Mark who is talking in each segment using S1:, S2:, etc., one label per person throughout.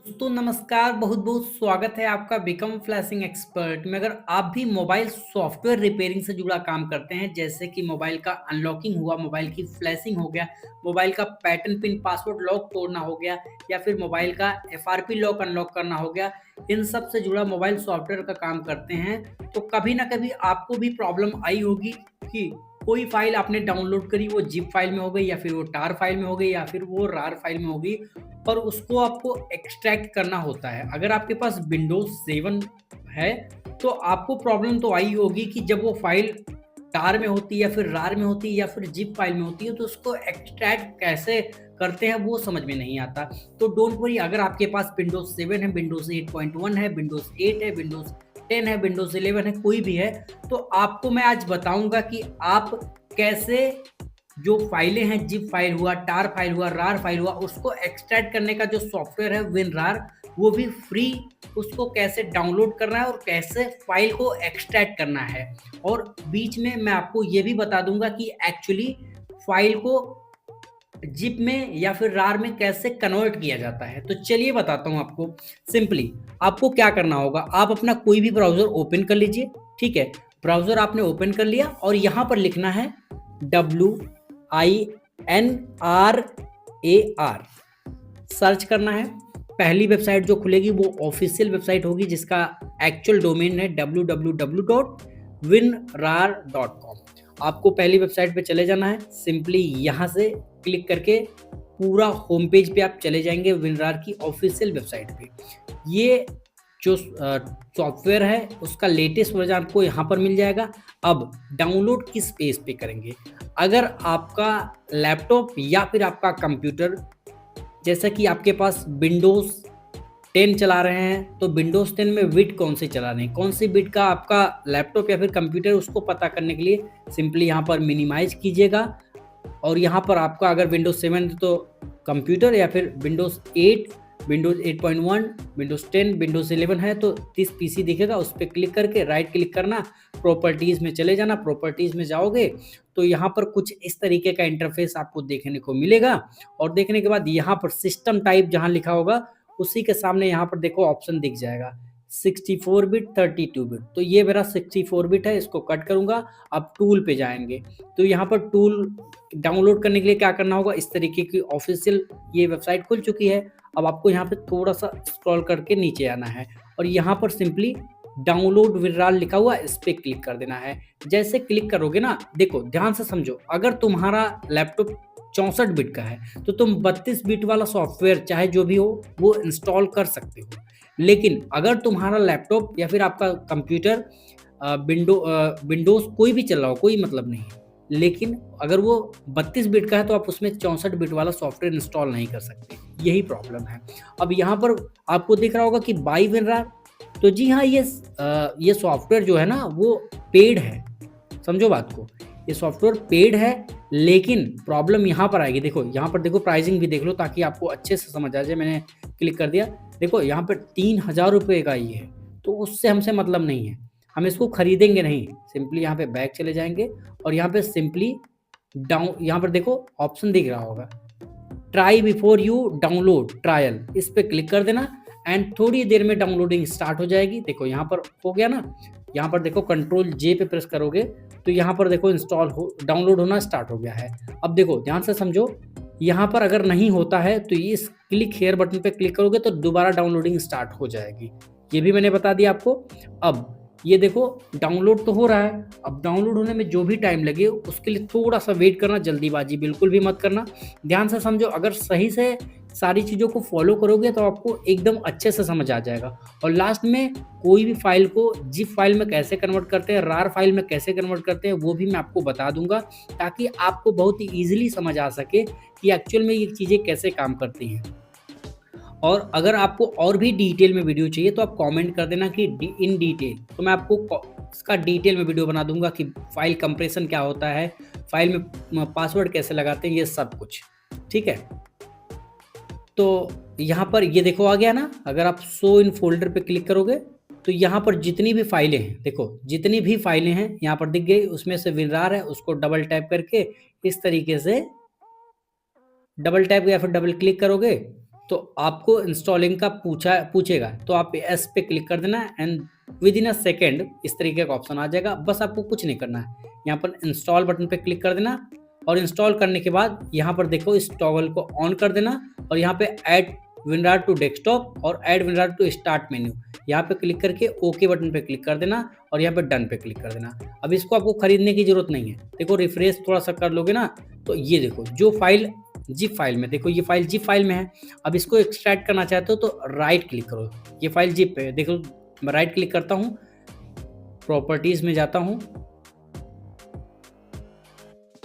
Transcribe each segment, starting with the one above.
S1: दोस्तों नमस्कार, बहुत बहुत स्वागत है आपका बिकम फ्लैशिंग एक्सपर्ट में। अगर आप भी मोबाइल सॉफ्टवेयर रिपेयरिंग से जुड़ा काम करते हैं, जैसे कि मोबाइल का अनलॉकिंग हुआ, मोबाइल की फ्लैशिंग हो गया, मोबाइल का पैटर्न पिन पासवर्ड लॉक तोड़ना हो गया, या फिर मोबाइल का एफआरपी लॉक अनलॉक करना हो गया, इन सब से जुड़ा मोबाइल सॉफ्टवेयर का काम करते हैं, तो कभी ना कभी आपको भी प्रॉब्लम आई होगी कि कोई फाइल आपने डाउनलोड करी, वो जिप फाइल में हो गई, या फिर वो टार फाइल में हो गई, या फिर वो रार फाइल में हो गई, और उसको आपको एक्सट्रैक्ट करना होता है। अगर आपके पास विंडोज 7 है तो आपको प्रॉब्लम तो आई होगी कि जब वो फाइल टार में होती है, या फिर रार में होती है, या फिर जिप फाइल में होती है, तो उसको एक्सट्रैक्ट कैसे करते हैं वो समझ में नहीं आता। तो डोंट वरी, अगर आपके पास विंडोज 7 है, विंडोज 8.1 है, विंडोज 8 है, विंडोज 10 है, विंडोज 11 है, कोई भी है, तो आपको मैं आज बताऊंगा कि आप कैसे जो फाइलें हैं, जिप फाइल हुआ, टार फाइल हुआ, रार फाइल हुआ, उसको एक्सट्रैक्ट करने का जो सॉफ्टवेयर है विनरार, वो भी फ्री, उसको कैसे डाउनलोड करना है और कैसे फाइल को एक्सट्रैक्ट करना है। और बीच में मैं आपको ये भी बता दूंगा कि एक्चुअली फाइल को जिप में या फिर रार में कैसे कन्वर्ट किया जाता है। तो चलिए बताता हूं आपको। सिंपली आपको क्या करना होगा, आप अपना कोई भी ब्राउजर ओपन कर लीजिए। ठीक है, ब्राउजर आपने ओपन कर लिया और यहां पर लिखना है WINRAR, सर्च करना है। पहली वेबसाइट जो खुलेगी वो ऑफिशियल वेबसाइट होगी, जिसका एक्चुअल डोमेन है www.winrar.com। आपको पहली वेबसाइट पे चले जाना है। सिंपली यहाँ से क्लिक करके पूरा होम पेज पे आप चले जाएंगे विनरार की ऑफिशियल वेबसाइट पे। ये जो सॉफ्टवेयर है उसका लेटेस्ट वर्जन आपको यहाँ पर मिल जाएगा। अब डाउनलोड किस पेज पे करेंगे? अगर आपका लैपटॉप या फिर आपका कंप्यूटर, जैसा कि आपके पास विंडोज 10 चला रहे हैं, तो विंडोज 10 में बिट कौन से चला रहे हैं, कौन सी बिट का आपका लैपटॉप या फिर कंप्यूटर, उसको पता करने के लिए सिंपली यहाँ पर मिनिमाइज कीजिएगा। और यहाँ पर आपका अगर विंडोज 7 तो कंप्यूटर, या फिर विंडोज 8, विंडोज 8.1, विंडोज 10, विंडोज 11 है तो 30 पीसी दिखेगा, उस पर क्लिक करके राइट क्लिक करना, प्रॉपर्टीज़ में चले जाना। प्रॉपर्टीज़ में जाओगे तो यहाँ पर कुछ इस तरीके का इंटरफेस आपको देखने को मिलेगा। और देखने के बाद यहाँ पर सिस्टम टाइप जहाँ लिखा होगा, उसी के सामने यहाँ पर देखो ऑप्शन दिख जाएगा 64 बिट, 32 बिट। तो ये मेरा 64 बिट है, इसको कट करूंगा। अब टूल पे जाएंगे तो यहाँ पर टूल डाउनलोड करने के लिए क्या करना होगा, इस तरीके की ऑफिशियल ये वेबसाइट खुल चुकी है। अब आपको यहाँ पे थोड़ा सा स्क्रॉल करके नीचे आना है और यहाँ पर सिंपली डाउनलोड विनरार लिखा हुआ है, इस पे क्लिक कर देना है। जैसे क्लिक करोगे ना, देखो ध्यान से समझो, अगर तुम्हारा लैपटॉप 64 बिट का है तो तुम 32 बिट वाला सॉफ्टवेयर चाहे जो भी हो वो इंस्टॉल कर सकते हो। लेकिन अगर तुम्हारा लैपटॉप या फिर आपका कंप्यूटर विंडोज कोई भी चल रहा हो, कोई मतलब नहीं है, लेकिन अगर वो 32 बिट का है तो आप उसमें 64 बिट वाला सॉफ्टवेयर इंस्टॉल नहीं कर सकते। यही प्रॉब्लम है। अब यहाँ पर आपको दिख रहा होगा कि बाई विनरार, तो जी हाँ, ये सॉफ्टवेयर जो है ना वो पेड है। समझो बात को, ये सॉफ्टवेयर पेड है, लेकिन प्रॉब्लम यहाँ पर आएगी। देखो यहाँ पर, देखो प्राइसिंग भी देख लो ताकि आपको अच्छे से समझ आ जाए। मैंने क्लिक कर दिया, देखो यहाँ पर 3000 रुपये का ये है, तो उससे हमसे मतलब नहीं है, हम इसको खरीदेंगे नहीं। सिंपली यहाँ पे बैक चले जाएंगे और यहाँ पे सिंपली डाउन, यहाँ पर देखो ऑप्शन दिख रहा होगा, try before you download trial, इस पे क्लिक कर देना एंड थोड़ी देर में डाउनलोडिंग स्टार्ट हो जाएगी। देखो यहाँ पर हो गया ना, यहाँ पर देखो कंट्रोल जे पे प्रेस करोगे तो यहाँ पर देखो इंस्टॉल हो, डाउनलोड होना स्टार्ट हो गया है। अब देखो ध्यान से समझो, यहाँ पर अगर नहीं होता है तो इस क्लिक हेयर बटन पे क्लिक करोगे तो दोबारा डाउनलोडिंग स्टार्ट हो जाएगी। ये भी मैंने बता दिया आपको। अब ये देखो डाउनलोड तो हो रहा है। अब डाउनलोड होने में जो भी टाइम लगे उसके लिए थोड़ा सा वेट करना, जल्दीबाजी बिल्कुल भी मत करना। ध्यान से समझो, अगर सही से सारी चीज़ों को फॉलो करोगे तो आपको एकदम अच्छे से समझ आ जाएगा। और लास्ट में कोई भी फाइल को जिप फाइल में कैसे कन्वर्ट करते हैं, रार फाइल में कैसे कन्वर्ट करते हैं, वो भी मैं आपको बता दूंगा, ताकि आपको बहुत ही ईजिली समझ आ सके कि एक्चुअल में ये चीज़ें कैसे काम करती हैं। और अगर आपको और भी डिटेल में वीडियो चाहिए तो आप कमेंट कर देना कि इन डिटेल, तो मैं आपको इसका डिटेल में वीडियो बना दूंगा कि फाइल कंप्रेशन क्या होता है, फाइल में पासवर्ड कैसे लगाते हैं, ये सब कुछ। ठीक है, तो यहाँ पर ये देखो आ गया ना। अगर आप शो इन फोल्डर पे क्लिक करोगे तो यहाँ पर जितनी भी फाइलें हैं, देखो जितनी भी फाइलें हैं यहाँ पर दिख गई, उसमें से विनरार है, उसको डबल टैप करके इस तरीके से डबल टैप या फिर डबल क्लिक करोगे तो आपको इंस्टॉलिंग का पूछेगा, तो आप येस पे क्लिक कर देना and with in a second इस तरीके का ऑप्शन आ जाएगा। बस आपको कुछ नहीं करना है, यहाँ पर इंस्टॉल बटन पे क्लिक कर देना और इंस्टॉल करने के बाद यहाँ पर देखो इस टॉगल को ऑन कर देना और यहाँ पे ऐड विनरार टू डेस्कटॉप और add WinRAR to start menu, यहाँ पे क्लिक करके ओके बटन पे क्लिक कर देना और यहाँ पे डन पे क्लिक कर देना। अब इसको आपको खरीदने की जरूरत नहीं है। देखो रिफ्रेश थोड़ा सा कर लोगे ना तो ये देखो जो फाइल जिप फाइल में, देखो ये फाइल जिप फाइल में है। अब इसको एक्सट्रैक्ट करना चाहते हो तो राइट क्लिक करो, ये फाइल जिप पे है, देखो मैं राइट क्लिक करता हूँ, प्रॉपर्टीज में जाता हूँ,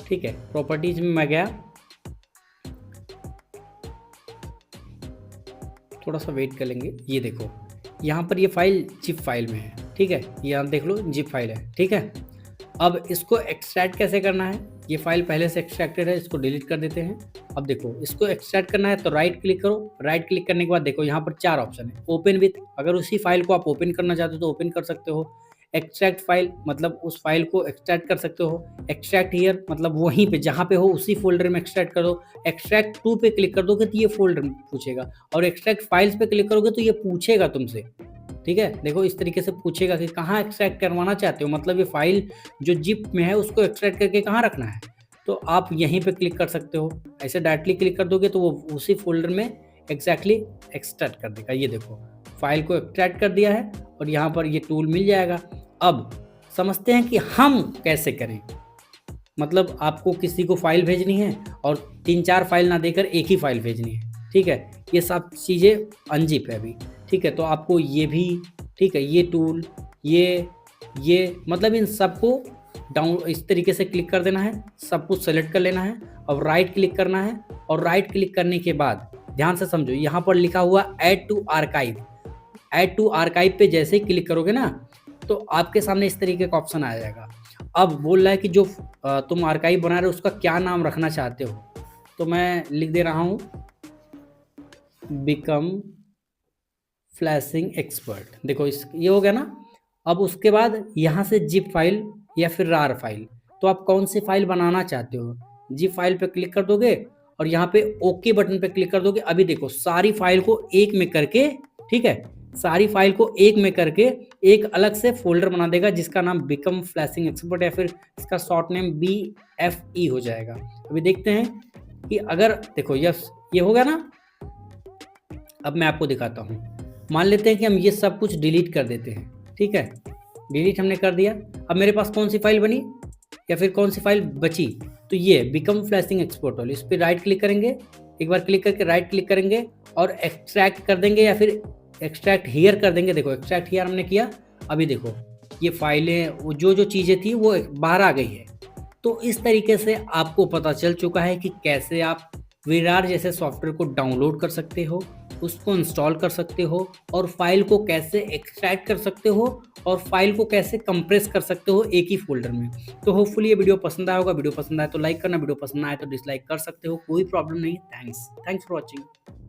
S1: ठीक है, प्रॉपर्टीज में मैं गया, थोड़ा सा वेट कर लेंगे। ये देखो यहाँ पर ये फाइल जिप फाइल में है, ठीक है, यहाँ देख लो जिप फाइल है, ठीक है। अब इसको एक्सट्रैक्ट कैसे करना है, ये फाइल पहले से एक्सट्रैक्टेड है, इसको डिलीट कर देते हैं। अब देखो इसको एक्सट्रैक्ट करना है तो राइट क्लिक करो, राइट क्लिक करने के बाद देखो यहाँ पर 4 ऑप्शन है। ओपन विथ, अगर उसी फाइल को आप ओपन करना चाहते हो तो ओपन कर सकते हो। एक्सट्रैक्ट फाइल, मतलब उस फाइल को एक्सट्रैक्ट कर सकते हो। एक्सट्रैक्ट हियर, मतलब वहीं पे जहाँ पे हो उसी फोल्डर में एक्सट्रैक्ट कर दो। एक्सट्रैक्ट टू पे क्लिक कर दोगे तो ये फोल्डर पूछेगा, और एक्सट्रैक्ट फाइल्स पे क्लिक करोगे तो ये पूछेगा तुमसे, ठीक है। देखो इस तरीके से पूछेगा कि कहाँ एक्सट्रैक्ट करवाना चाहते हो, मतलब ये फाइल जो जिप में है उसको एक्सट्रैक्ट करके कहाँ रखना है, तो आप यहीं पे क्लिक कर सकते हो। ऐसे डायरेक्टली क्लिक कर दोगे तो वो उसी फोल्डर में एग्जैक्टली एक्सट्रैक्ट कर देगा। ये देखो फाइल को एक्सट्रैक्ट कर दिया है और यहाँ पर ये टूल मिल जाएगा। अब समझते हैं कि हम कैसे करें, मतलब आपको किसी को फाइल भेजनी है और 3-4 फाइल ना देकर एक ही फाइल भेजनी है, ठीक है। ये सब चीज़ें अनजिप है अभी, ठीक है। तो आपको ये भी, ठीक है, ये टूल, ये मतलब इन सबको डाउन इस तरीके से क्लिक कर देना है, सब कुछ सेलेक्ट कर लेना है और राइट क्लिक करना है। और राइट क्लिक करने के बाद ध्यान से समझो, यहाँ पर लिखा हुआ add to archive, add to archive पे जैसे ही क्लिक करोगे ना तो आपके सामने इस तरीके का ऑप्शन आ जाएगा। अब बोल रहा है कि जो तुम आर्काइव बना रहे हो उसका क्या नाम रखना चाहते हो, तो मैं लिख दे रहा हूँ बिकम फ्लैशिंग एक्सपर्ट। देखो इस ये हो गया ना। अब उसके बाद यहाँ से जिप फाइल या फिर रार फाइल, तो आप कौन सी फाइल बनाना चाहते हो, जिप फाइल पे क्लिक कर दोगे और यहाँ पे ओके बटन पे क्लिक कर दोगे। अभी देखो सारी फाइल को एक में करके, ठीक है, सारी फाइल को एक में करके एक अलग से फोल्डर बना देगा जिसका नाम बिकम फ्लैशिंग एक्सपर्ट या फिर इसका शॉर्ट नेम BFE हो जाएगा। अभी देखते हैं कि अगर देखो यस ये हो गया ना। अब मैं आपको दिखाता हूँ, मान लेते हैं कि हम ये सब कुछ डिलीट कर देते हैं, ठीक है, डिलीट हमने कर दिया। अब मेरे पास कौन सी फाइल बनी या फिर कौन सी फाइल बची, तो ये बिकम फ्लैशिंग एक्सपर्ट वाली, इस पर राइट क्लिक करेंगे, एक बार क्लिक करके राइट क्लिक करेंगे और एक्सट्रैक्ट कर देंगे या फिर एक्सट्रैक्ट हियर कर देंगे। देखो एक्सट्रैक्ट हियर हमने किया, अभी देखो ये फाइलें जो चीज़ें थी वो बाहर आ गई है। तो इस तरीके से आपको पता चल चुका है कि कैसे आप विरार जैसे सॉफ्टवेयर को डाउनलोड कर सकते हो, उसको इंस्टॉल कर सकते हो और फाइल को कैसे एक्सट्रैक्ट कर सकते हो और फाइल को कैसे कंप्रेस कर सकते हो एक ही फोल्डर में। तो होपफुली ये वीडियो पसंद आया होगा। वीडियो पसंद आए तो लाइक करना, वीडियो पसंद ना आए तो डिसलाइक कर सकते हो, कोई प्रॉब्लम नहीं। Thanks for watching.